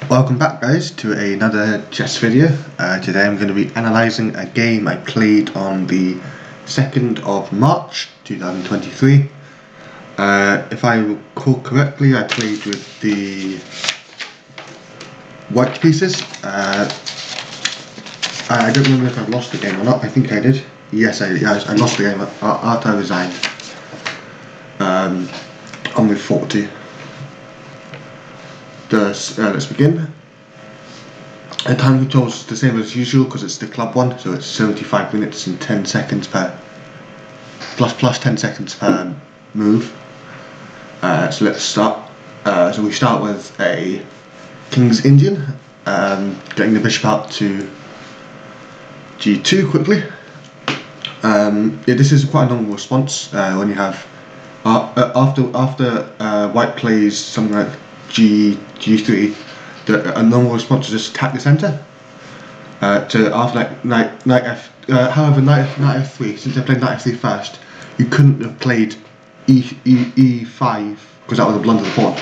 Welcome back guys to another chess video. Today I'm going to be analysing a game I played on the 2nd of March 2023. If I recall correctly, I played with the white pieces. I don't remember if I lost the game or not. I think I did. Yes, I lost the game after I resigned on move 40. Let's begin. The time control is the same as usual because it's the club one, so it's 75 minutes and 10 seconds per plus 10 seconds per move. So let's start. So we start with a King's Indian, getting the bishop out to G2 quickly. This is quite a normal response when you have after white plays something like G3, a normal response is just attack the centre. So after like knight F, however knight F3, since I played knight F3 first, you couldn't have played E5 because that was a blunder of the pawn.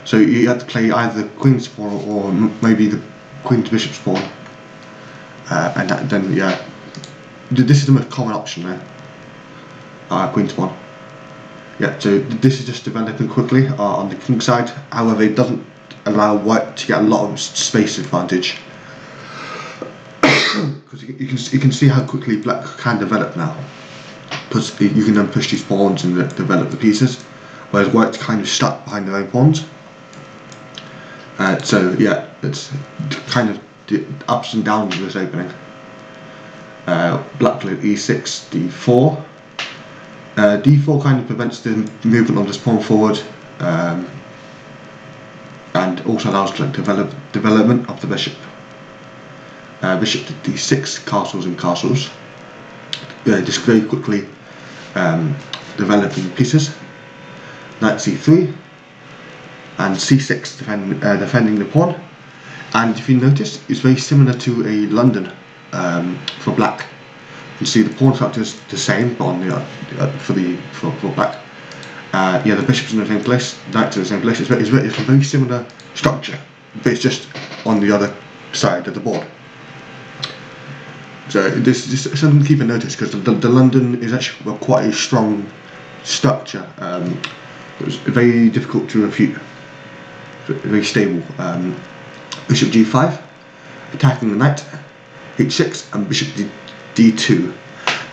So you had to play either the queen's pawn or maybe the queen to bishop's pawn, and then this is the most common option there. Queen's pawn. Yeah, so this is just developing quickly on the king side. However, it doesn't allow white to get a lot of space advantage because you can see how quickly black can develop now, because you can then push these pawns and develop the pieces, whereas white's kind of stuck behind their own pawns. So yeah, it's kind of the ups and downs of this opening. Black played E6, D4. D4 kind of prevents the movement of this pawn forward, and also allows like development of the bishop. Bishop to D6, castles and castles. Just very quickly developing pieces. Knight C3 and C6 defending the pawn. And if you notice, it's very similar to a London for black. You see the pawn structure is the same, but on the for black. The bishop's in the same place, knight's in the same place. It's a very similar structure, but it's just on the other side of the board. So this is something to keep in notice, because the London is actually quite a strong structure. It was very difficult to refute. Very stable. Bishop G5, attacking the knight. H6 and bishop D2.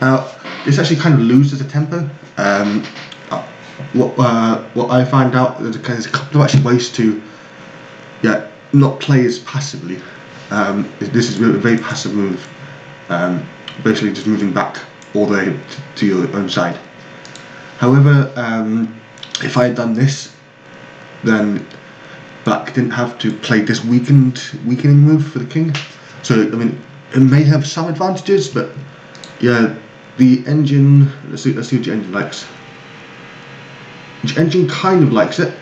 Now this actually kind of loses the tempo. What I find out, there's a couple of actually ways to not play as passively. This is a very passive move, basically just moving back all the way to your own side. However, if I had done this, then black didn't have to play this weakening move for the king. So I mean, it may have some advantages, but yeah, the engine. Let's see what the engine likes. The engine kind of likes it.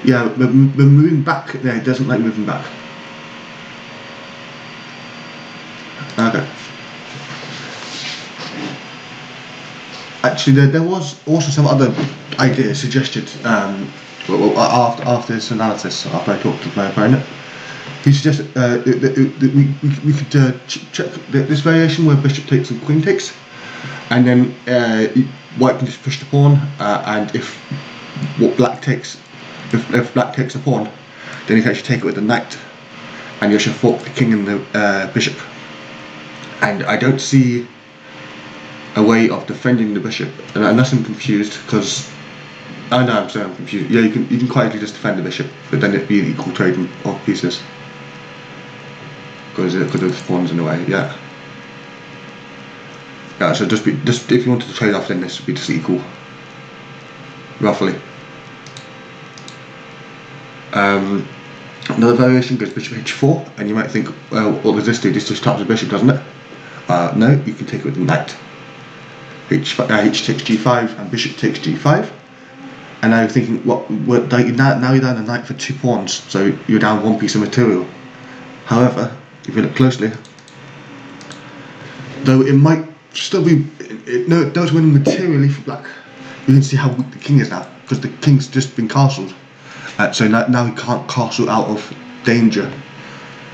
Yeah, but moving back there, it doesn't like moving back. Okay. Actually, there was also some other ideas suggested after this analysis, after I talked to my opponent. He suggested that we could check this variation where bishop takes and queen takes, and then white can just push the pawn, and if black takes a pawn, then you can actually take it with the knight, and you should fork the king and the bishop. And I don't see a way of defending the bishop, unless I'm confused, because I know I'm saying I'm confused. Yeah, you can quite easily just defend the bishop, but then it'd be an equal trading of pieces. Because the pawns in the way, yeah. So just if you wanted to trade off, then this would be just equal, roughly. Another variation goes bishop H4, and you might think, well, what does this do? This just taps the bishop, doesn't it? No, you can take it with the knight. H takes G5 and bishop takes G5. And now you're thinking, now you're down a knight for 2 pawns, so you're down 1 piece of material. However, if you look closely, though it might still be, it does win materially for black. You can see how weak the king is now, because the king's just been castled, So now he can't castle out of danger.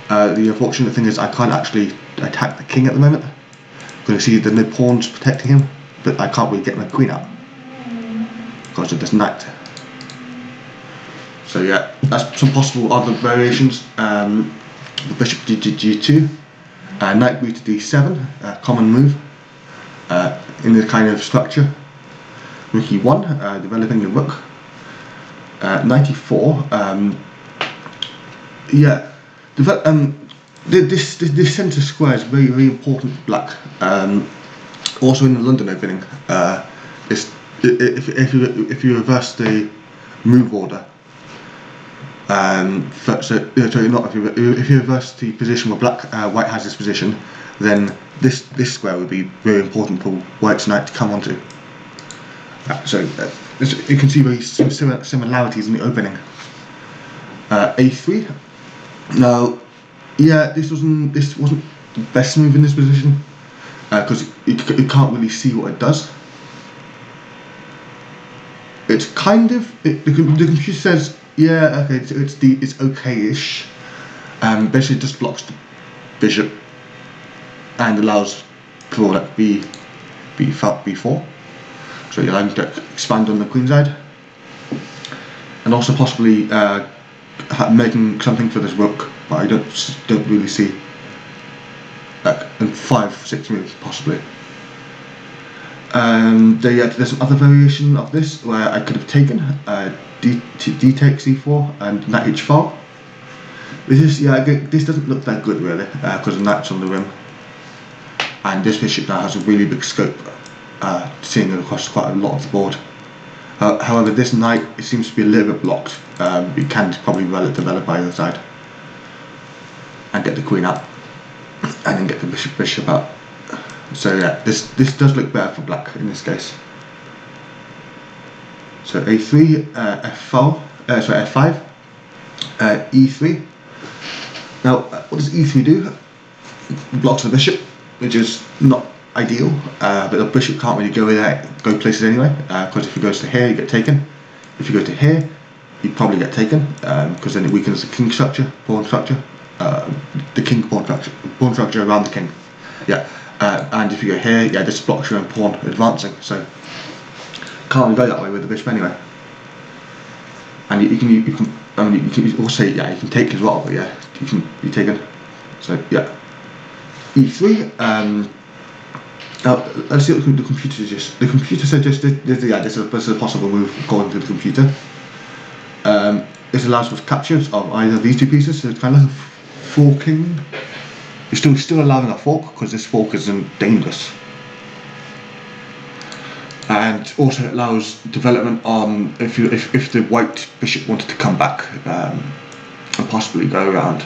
The unfortunate thing is I can't actually attack the king at the moment. Because you see the pawns protecting him, but I can't really get my queen out because of this knight. So yeah, that's some possible other variations. The bishop to g2, knight b to d7, common move in this kind of structure. Rook e1, developing the rook. Knight e4. Yeah, this centre square is very, very important for black. Also in the London opening, if you reverse the move order, if you reverse the position where white has this position, then this square would be very important for white's knight to come onto. You can see very similarities in the opening. A3. Now, yeah, this wasn't the best move in this position because you can't really see what it does. It's kind of the computer says, yeah, okay, it's okay-ish. Basically, it just blocks the bishop and allows for like b4. So you're allowed to expand on the queen side, and also possibly making something for this rook, but I don't really see like in 5-6 moves possibly. There's another variation of this where I could have taken d takes e4 and knight h4. This doesn't look that good really because the knight's on the rim, and this bishop now has a really big scope, seeing it across quite a lot of the board. However, this knight, it seems to be a little bit blocked. You can probably develop either side and get the queen out, and then get the bishop out. So yeah, this does look better for black in this case. So a3, f5, e3. Now, what does e3 do? It blocks the bishop, which is not ideal, but the bishop can't really go places anyway, because if he goes to here, you get taken. If you go to here, you probably get taken, because then it weakens the king structure, pawn structure, the king pawn structure around the king. Yeah, and if you go here, yeah, this blocks your own pawn advancing, so can't really go that way with the bishop anyway. And you can also, yeah, you can take as well, but yeah, you can be taken. So yeah, e3. Now let's see what the computer suggests. The computer suggested this is a possible move according to the computer. This allows for captures of either of these two pieces, so it's kind of like a forking. You're still allowing a fork because this fork isn't dangerous. And also it allows development on if the white bishop wanted to come back and possibly go around.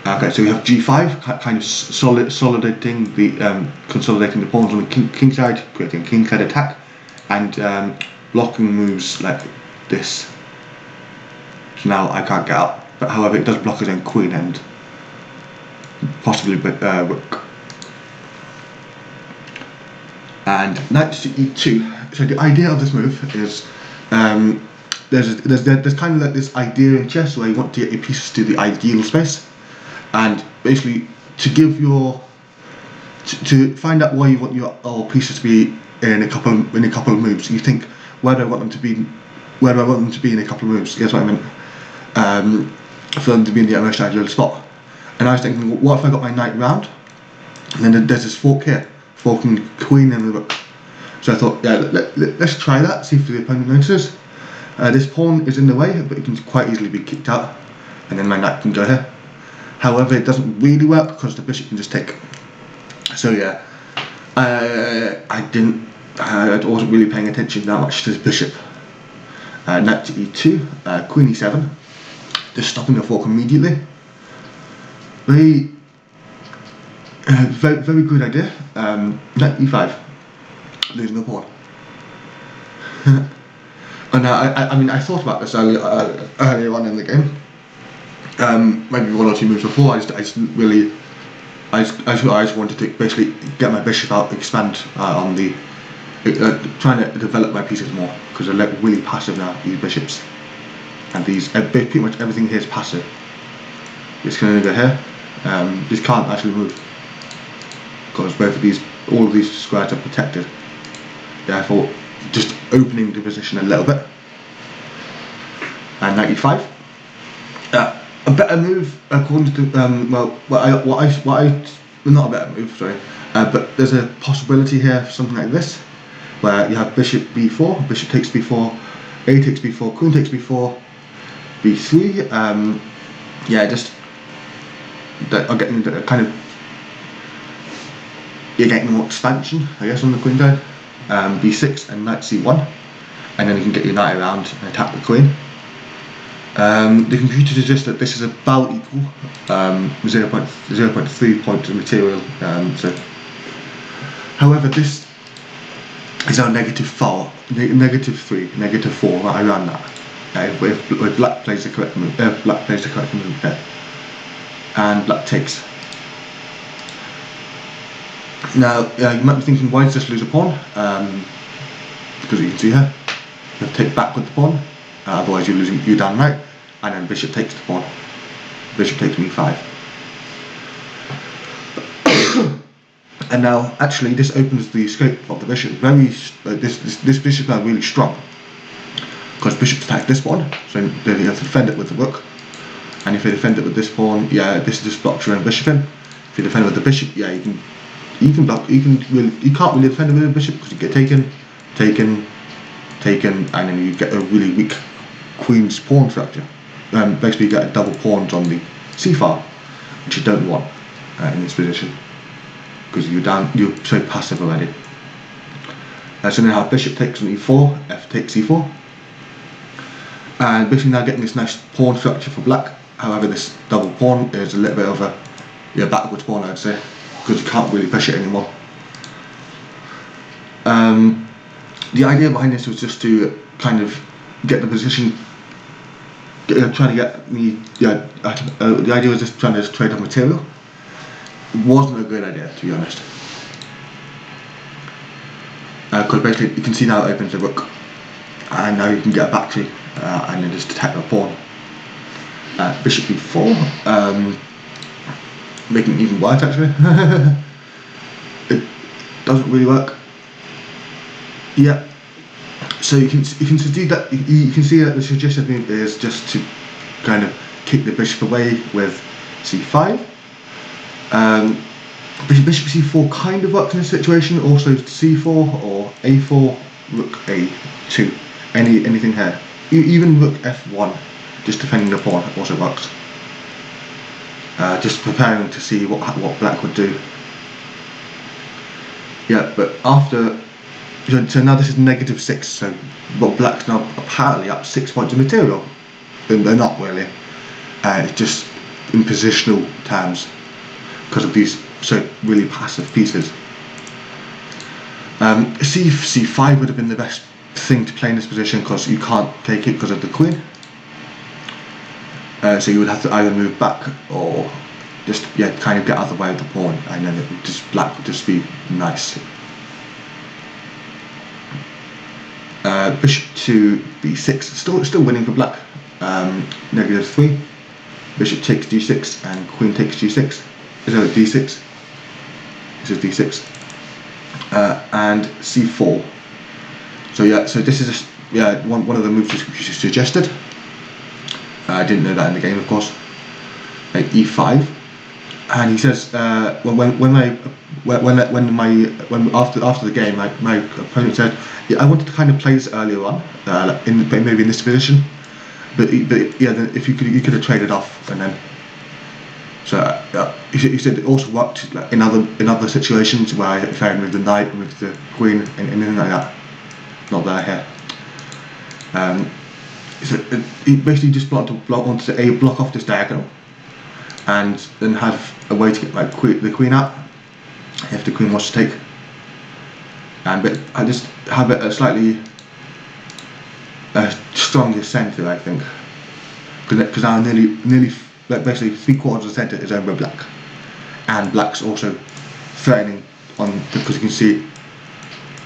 Okay, so we have g5, kind of consolidating the pawns on the king side, creating a king side attack, and blocking moves like this. So now I can't get out, but however it does block his own queen and possibly rook. And knight to e2. So the idea of this move is there's kind of like this idea in chess where you want to get your pieces to the ideal space, and basically to find out where you want your pieces to be in a couple of moves. You think, where do I want them to be? Where do I want them to be in a couple of moves? Guess what I meant? For them to be in the most ideal spot. And I was thinking, what if I got my knight round, and then there's this fork here, forking the queen and the rook. So I thought, yeah, let's try that, see if the opponent notices. This pawn is in the way, but it can quite easily be kicked out, and then my knight can go here. However, it doesn't really work because the bishop can just take. So yeah, I wasn't really paying attention that much to this bishop. Knight to e2, queen e7, just stopping the fork immediately. Very good idea. Knight e5, losing the pawn. And I thought about this earlier on in the game. Maybe one or two moves before. I just wanted to basically get my bishop out, expand on the trying to develop my pieces more. because they're like really passive now, these bishops. And these, pretty much everything here is passive. This can only go here. This can't actually move because both of these, all of these squares are protected. Therefore, just opening the position a little bit. And 95. A better move, according to not a better move, sorry. But there's a possibility here for something like this, where you have bishop b4, bishop takes b4, a takes b4, queen takes b4, b3. Yeah, just I'm getting the kind of, you're getting more expansion, I guess, on the queen side. b6 and knight c1, and then you can get your knight around and attack the queen. The computer suggests that this is about equal 0.3 points of material. However, this is our -4, -3, -4 right around that. If black plays the correct move, here, and black takes. Now, you might be thinking, why does this lose a pawn? Because you can see here, you have to take back with the pawn. Otherwise you're down right, and then bishop takes the pawn. Bishop takes e5. And now, actually, this opens the scope of the bishop. This bishop is now really strong, because bishops attack this pawn, so you have to defend it with the rook. And if you defend it with this pawn, yeah, this just blocks your own bishop in. If you defend it with the bishop, yeah, you can't really defend it with the bishop because you get taken, and then you get a really weak queen's pawn structure. Basically, you get double pawns on the c-file, which you don't want in this position because you're so passive already. So now bishop takes on e4, f takes e4, and basically now getting this nice pawn structure for black. However, this double pawn is a little bit of a backwards pawn, I'd say, because you can't really push it anymore. The idea behind this was just to kind of get the position, trying to get me, the idea was just trying to trade off material. It wasn't a good idea, to be honest. Because basically you can see now it opens the rook, and now you can get back to and then just attack the pawn. Bishop b4, making it even worse actually. It doesn't really work. Yeah. So you can see that the suggested move is just to kind of kick the bishop away with c5. Bishop c4 kind of works in this situation. Also c4 or a4, rook a2, anything here. Even rook f1, just defending the pawn, also works. Just preparing to see what black would do. Yeah, but after, so now this is -6, so but black's now apparently up 6 points of material. They're not really. It's just in positional terms because of these so really passive pieces. C5 would have been the best thing to play in this position because you can't take it because of the queen. So you would have to either move back or just kind of get out of the way of the pawn, and then black would just be nice. Bishop to b6, still winning for black. -3. Bishop takes d6 and queen takes g6. So d6. This is d6. And c4. So yeah, so this is one of the moves which is suggested. I didn't know that in the game, of course. Like e5, and he says after the game, my opponent said, yeah, I wanted to kind of play this earlier on, maybe in this position, but yeah, then if you could have traded off, and then so he said it also worked in other situations where if I moved the knight, moved the queen, and anything like that. Not there here. So he basically just wanted to block off this diagonal, and then have a way to get the queen out if the queen wants to take. But I just have it a slightly stronger centre, I think, because now nearly basically 3/4 of the centre is owned by black, and black's also threatening on, because you can see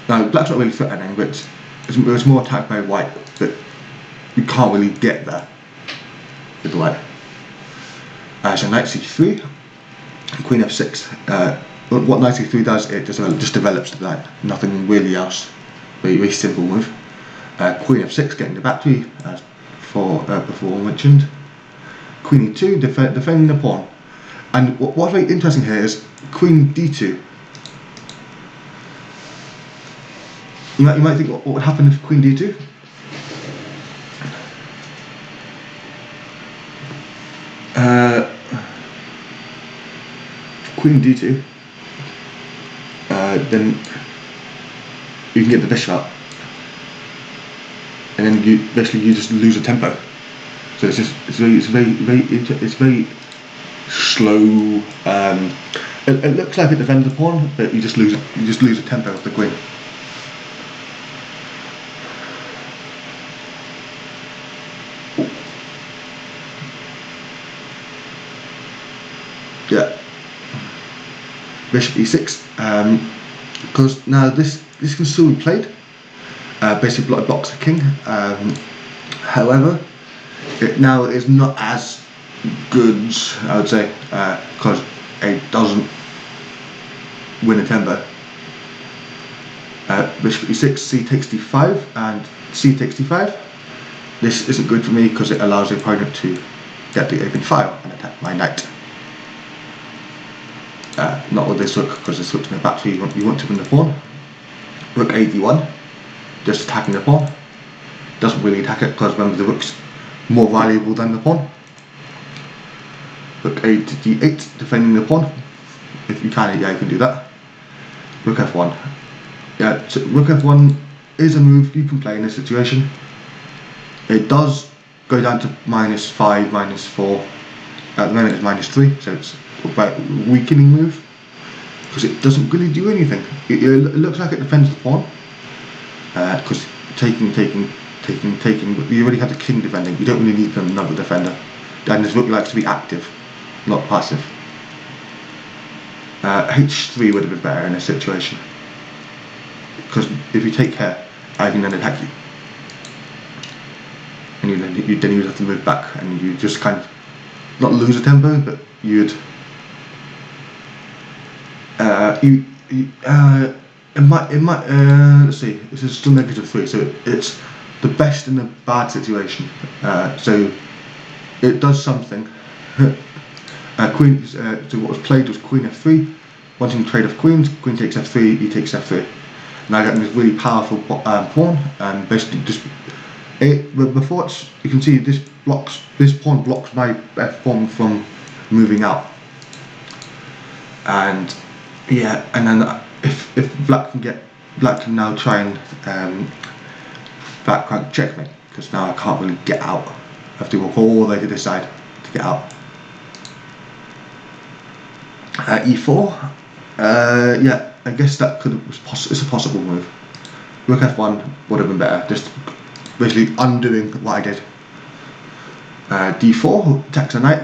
now black's not really threatening, but There's more attack by white, but you can't really get there with white. So knight c3, queen f6. What knight c3 does, it just develops the knight, nothing really else. Very simple move. Queen f6, getting the battery, as before mentioned. Queen e2, defending the pawn. And what's very interesting here is queen d2. You might think, what would happen if queen d2? Queen d2, then you can get the bishop out, and then you just lose a tempo. So it's very slow. It looks like it defends the pawn, but you just lose a tempo of the queen. Yeah. Bishop e6, because now this can still be played. Basically blocks the king. However, it now is not as good, I would say, because it doesn't win a tempo. Bishop e6, c takes d5, and c takes d5. This isn't good for me because it allows the opponent to get the open file and attack my knight. Not with this rook, because this rook's in the battery. You want to win the pawn. Rook a d1, just attacking the pawn. Doesn't really attack it because remember the rook's more valuable than the pawn. Rook a to d8, defending the pawn. If you can, yeah, you can do that. Rook f1. Yeah, so rook f1 is a move you can play in this situation. It does go down to -5, -4. At the moment it's -3, so it's about a weakening move because it doesn't really do anything. It looks like it defends the pawn because taking, but you already have the king defending. You don't really need another defender. And this rook likes to be active, not passive. h3 would have been better in this situation because if you take care, I can then attack you, and then you'd have to move back, and you just kind of not lose a tempo, but you'd let's see, this is still -3, so it's the best in a bad situation. So it does something. Queen. So what was played was queen f3, wanting to trade off queens. Queen takes f3, e takes f3. Now getting this really powerful pawn, and basically just before it's, you can see this pawn blocks my f pawn from moving out. And yeah, and then if black can now try and background checkmate, because now I can't really get out. I have to walk all the way to this side to get out. E4, yeah, I guess that it's a possible move. Rook f1 would have been better, just basically undoing what I did. D4, attacks a knight.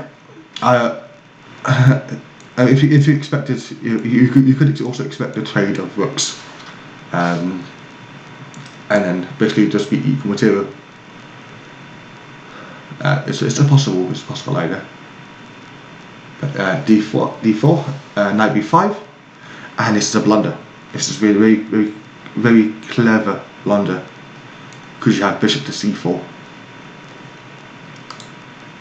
If you expected, you could also expect a trade of rooks, and then basically just be equal material. It's a possible idea. But D4, knight b5, and this is a blunder. This is very clever blunder because you have bishop to c4.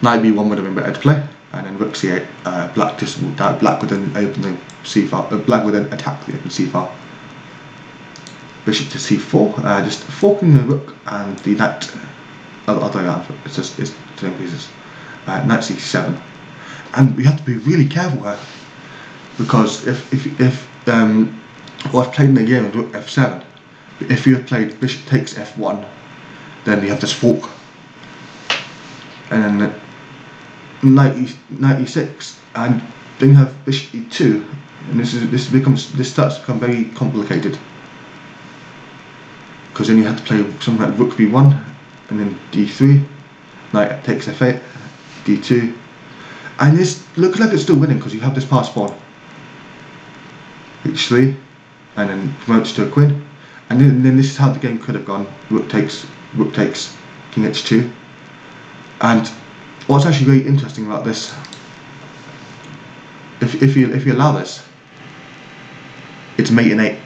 Knight b1 would have been better to play, and then rook c8. Black would then open the c file. Black would then attack the open c file. Bishop to c4, just forking the rook and the knight. I'll tell you that. It's 10 pieces. Knight c7, and we have to be really careful here because if well, I've played in the game with rook f7. But if you had played bishop takes f1, then you have this fork, and then knight e6, and then you have bishop e2, and this starts to become very complicated because then you have to play something like rook b1, and then d3, knight takes f8, d2, and this looks like it's still winning because you have this pass pawn, h3, and then promotes to a queen, And then this is how the game could have gone. Rook takes, king h2. And what's actually very interesting about this, if you allow this, it's mate in 8.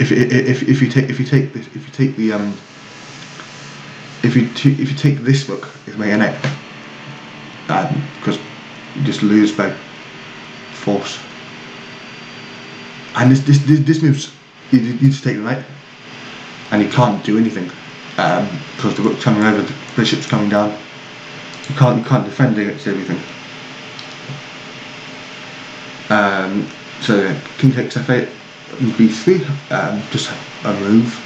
If you take this rook, it's mate in 8. Because you just lose by force. And this moves, you just take the knight, and you can't do anything because the rook's coming over, the bishop's coming down. You can't defend against everything. So king takes f8, b3, just a move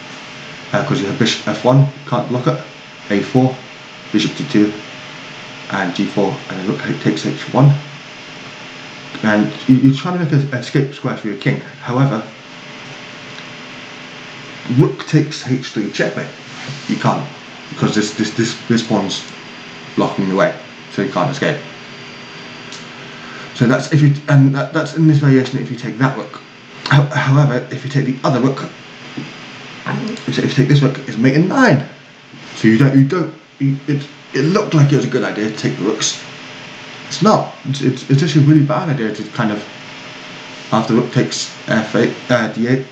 because you have bishop f1, you can't block it. a4, bishop d2, and g4, and then rook takes h1. And you're trying to make an escape square for your king. However, rook takes h3 checkmate. You can't, because this pawn's blocking the way, so you can't escape. So that's that's in this variation if you take that rook. However, if you take the other rook, if you take this rook, it's mate in 9. So it looked like it was a good idea to take the rooks. It's not. It's actually a really bad idea to kind of, after rook takes f8, d8,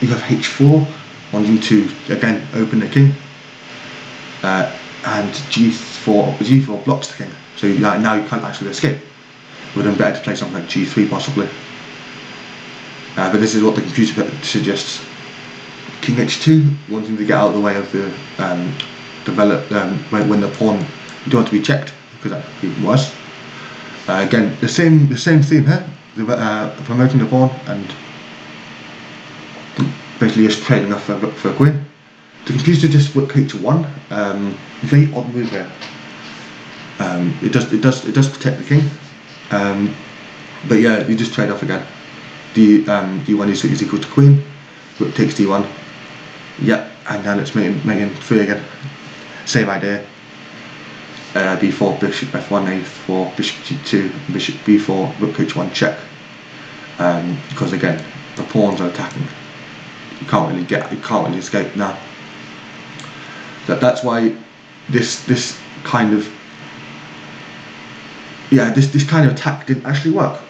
you have h4, wanting to again open the king, and g4 blocks the king. So now you can't actually escape. It would have been better to play something like g3 possibly. But this is what the computer suggests. King h2, wanting to get out of the way of the when the pawn. You don't want to be checked, because that would be even worse. Again, the same theme here, promoting the pawn and basically just trading off for a queen. The computer just rook h1, very odd move here. It does protect the king, but yeah, you just trade off again. d1 is equal to queen, rook takes d1, yeah, and now let's make it 3 again. Same idea. b4, bishop f1, a4, bishop g2, bishop b4, rook h1 check. Because again, the pawns are attacking. You can't really escape now. That's why this kind of attack didn't actually work.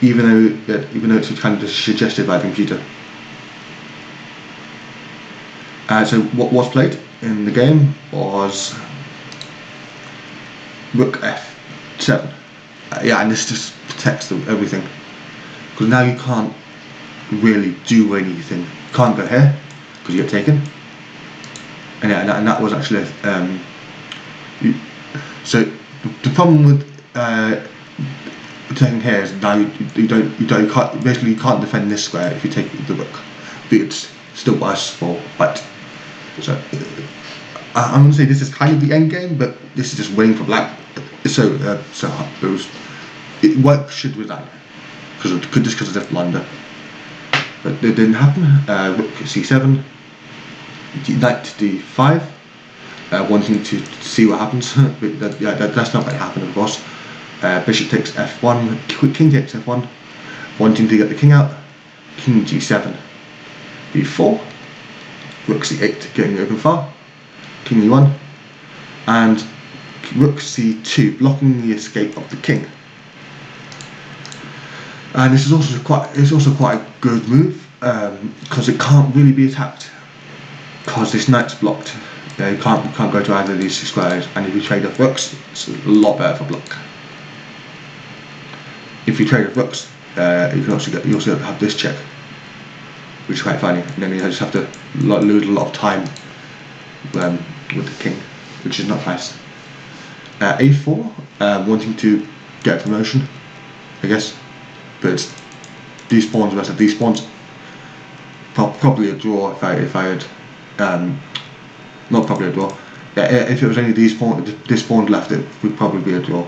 Even though it's kind of suggested by the computer. So what was played in the game was rook f7. And this just protects everything, because now you can't really do anything. You can't go here because you get taken. And that was actually so the problem with taking here is now you can't defend this square if you take the rook. But it's still worse for white. So I'm going to say this is kind of the end game, but this is just winning for black. So it works should resign because of this blunder, but it didn't happen. Rook c7, knight d5, wanting to see what happens. But that's not going to happen, of course. Bishop takes f1, king takes f1, wanting to get the king out. King g7, b4. Rook c8, getting open far, king e1, and rook c2, blocking the escape of the king. And this is also quite a good move because it can't really be attacked because this knight's blocked. You can't go to either of these squares, and if you trade off rooks, it's a lot better for block. If you trade off rooks, you also have this check, which is quite funny, and then you just have to lose a lot of time with the king, which is not nice. a4, wanting to get a promotion, I guess, but these pawns versus these pawns, probably a draw if I had, not probably a draw. If it was only this pawn left, it would probably be a draw.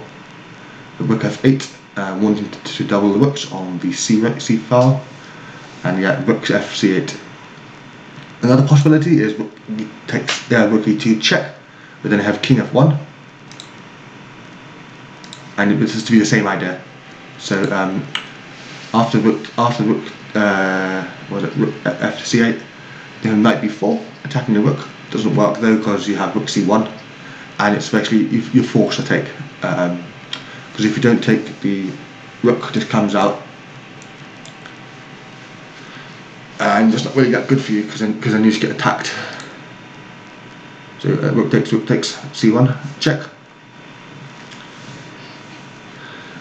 The rook f8, wanting to double the rooks on the c file. And rook f c8. Another possibility is rook takes rook e2 check, but then I have king f1, and this is to be the same idea. So after rook rook f to c8, you have knight b4 attacking the rook. Doesn't work though because you have rook c1, and it's basically you're forced to take, because if you don't take, the rook just comes out, and it's not really that good for you because then you just get attacked. So rook takes c1 check,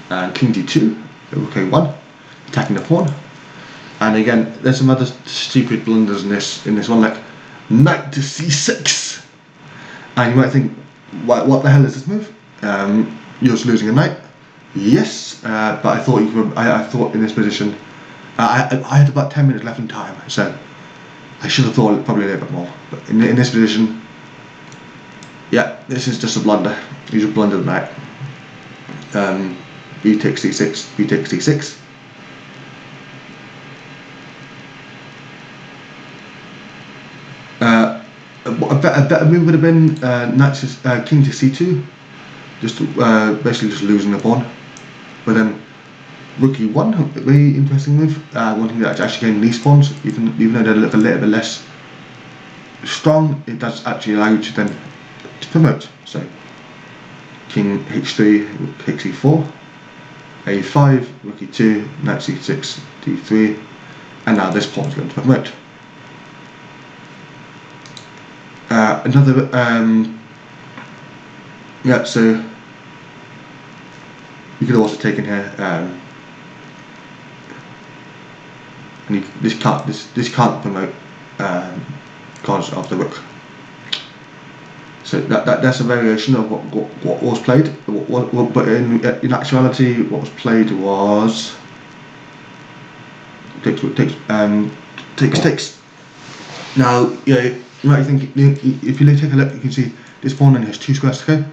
and king d2, rook a1 attacking the pawn. And again, there's some other stupid blunders in this one, like knight to c6, and you might think, what the hell is this move? You're just losing a knight. Yes, but I thought I thought in this position, I had about 10 minutes left in time, so I should have thought probably a little bit more. But in this position, yeah, this is just a blunder. You just blundered the knight. B takes c6, B takes c6. A better move would have been king to c2, just basically just losing the pawn. But then rook e1, a very interesting move. One thing that actually gained these pawns, even though they look a little bit less strong, it does actually allow you to then promote. So king h3, rook takes e4, a5, rook e2, knight c6, d3, and now this pawn is going to promote. Another yeah, so you could have also taken here, and this can't promote because of the rook. So that's a variation of what was played. But in actuality, what was played was takes. Now, yeah, you might think, if you take a look, you can see this pawn only has 2 squares to go.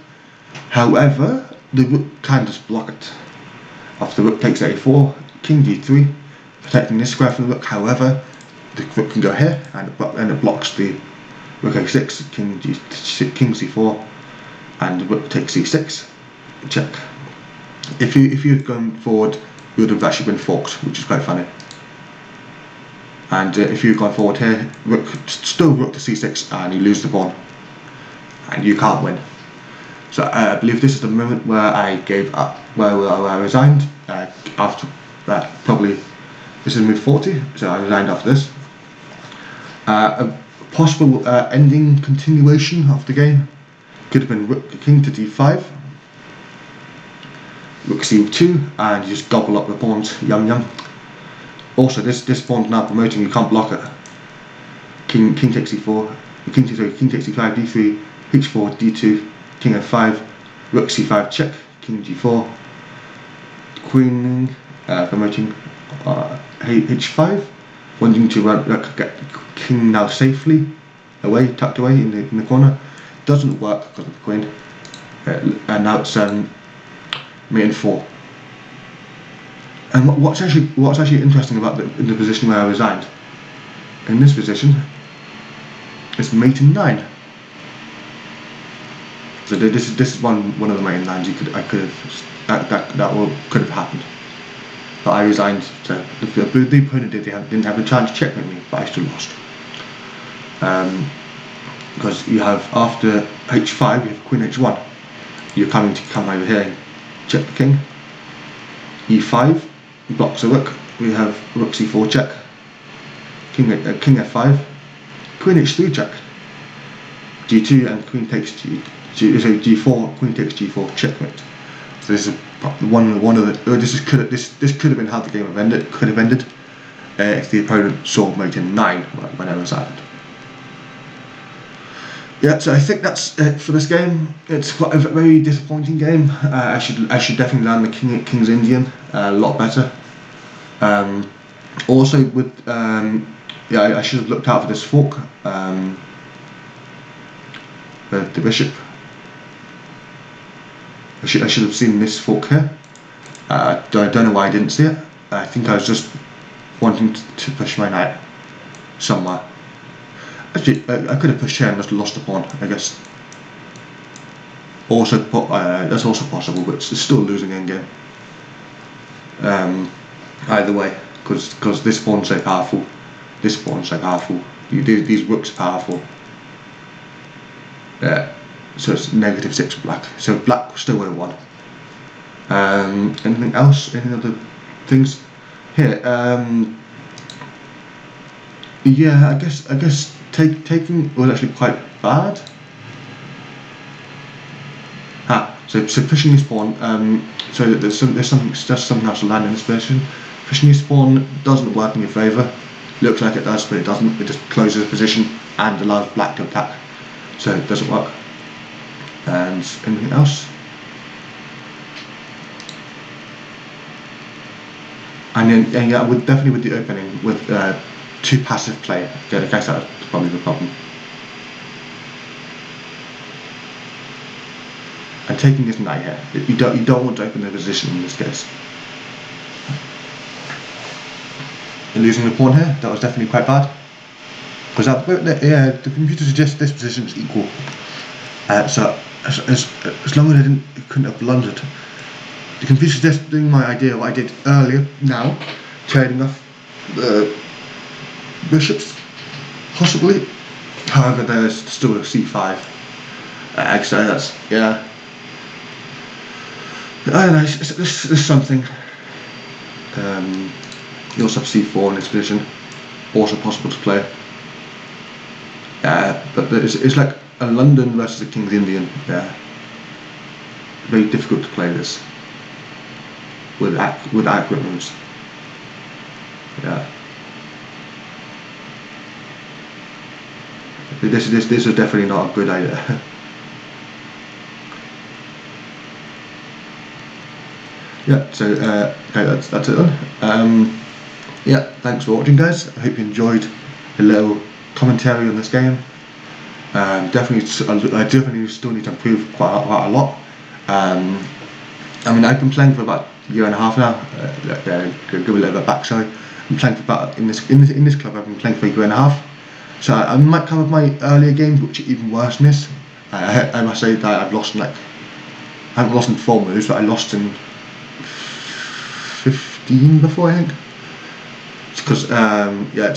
However, the rook can just block it. After the rook takes a4, king d3, protecting this square from the rook. However, the rook can go here, and it blocks the rook a6, king c4, and the rook takes c6. Check. If you had gone forward, you would have actually been forked, which is quite funny. And if you've gone forward here, still rook to c6, and you lose the pawn, and you can't win. So I believe this is the moment where I gave up, where I resigned. After that, probably this is move 40, so I resigned after this. A possible ending continuation of the game could have been king to d5, rook c2, and you just gobble up the pawns. Yum yum. Also, this pawn's now promoting, you can't block it. King takes e4, king takes e5, d3, h4, d2, king f5, rook c5 check, king g4, queen promoting h5, wanting to get king now safely away, tucked away in the corner. Doesn't work because of the queen, and now it's mate in 4. And what's actually interesting about the position where I resigned, in this position, it's mate in 9. So this is one of the main lines could have happened. But I resigned. So the opponent didn't have a chance to checkmate me, but I still lost. Because you have, after h5, you have queen h1. You're coming to come over here and check the king. e5 blocks the rook. We have rook c4 check. King f5. Queen h3 check. g2 and queen takes g4. Queen takes g4 checkmate. So this is one of the. This could have been how the game could have ended if the opponent saw mate in 9 when I resigned. Yeah, so I think that's it for this game. It's quite a very disappointing game. I should definitely learn the King's Indian a lot better. Also, with yeah, I should have looked out for this fork. The bishop. I should have seen this fork here. I don't know why I didn't see it. I think I was just wanting to push my knight somewhere. Actually, I could have pushed here and just lost the pawn, I guess. Also, that's also possible, but it's still losing endgame. either way, because this pawn's so powerful, this pawn's so powerful. These rooks are powerful. Yeah, so it's -6 black. So black still would have won. Anything else? Any other things here? Yeah, I guess taking was actually quite bad. So fishing your spawn. So there's something else to land in this position. Fishing your spawn doesn't work in your favour. Looks like it does, but it doesn't. It just closes the position and allows black to attack. So it doesn't work. And anything else? And then yeah, definitely with the opening with 2 passive play. I guess that was probably the problem. And taking this knight here, you don't want to open the position in this case. And losing the pawn here, that was definitely quite bad. Because the computer suggests this position is equal. So as long as it couldn't have blundered. The computer suggests doing my idea what I did earlier now, trading off the bishops, possibly. However, there's still a c5. So that's yeah. I don't know. This is something. You also have c4 in this position, also possible to play. But it's like a London versus a King's Indian. Yeah, very difficult to play this with accurate moves. Yeah, this is definitely not a good idea. Yeah, so okay, that's it then. Yeah, thanks for watching, guys. I hope you enjoyed a little commentary on this game. I definitely still need to improve quite a lot. I mean, I've been playing for about a year and a half now. Give a little bit of backstory. I'm playing for about in this club. I've been playing for a year and a half. So I might come with my earlier games, which are even worse than this. I must say that I've lost I haven't lost in 4 moves, but I lost in 15 before, I think. It's because yeah,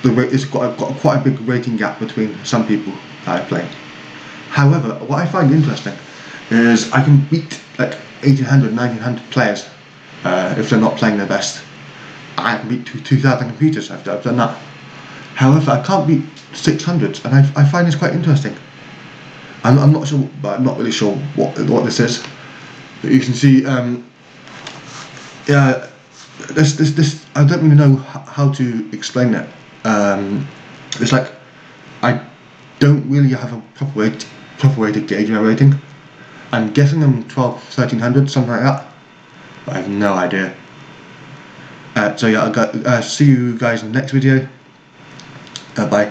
it's got quite a big rating gap between some people that I play. However, what I find interesting is I can beat like 1800, 1900 players if they're not playing their best. I can beat 2000 computers after I've done that. However, I can't beat 600s, and I find this quite interesting. I'm not sure, but I'm not really sure what this is. But you can see, yeah, this I don't really know how to explain it. It's like I don't really have a proper way to gauge my rating. I'm guessing I'm 1300, something like that, but I have no idea. So yeah, I'll see you guys in the next video. Bye.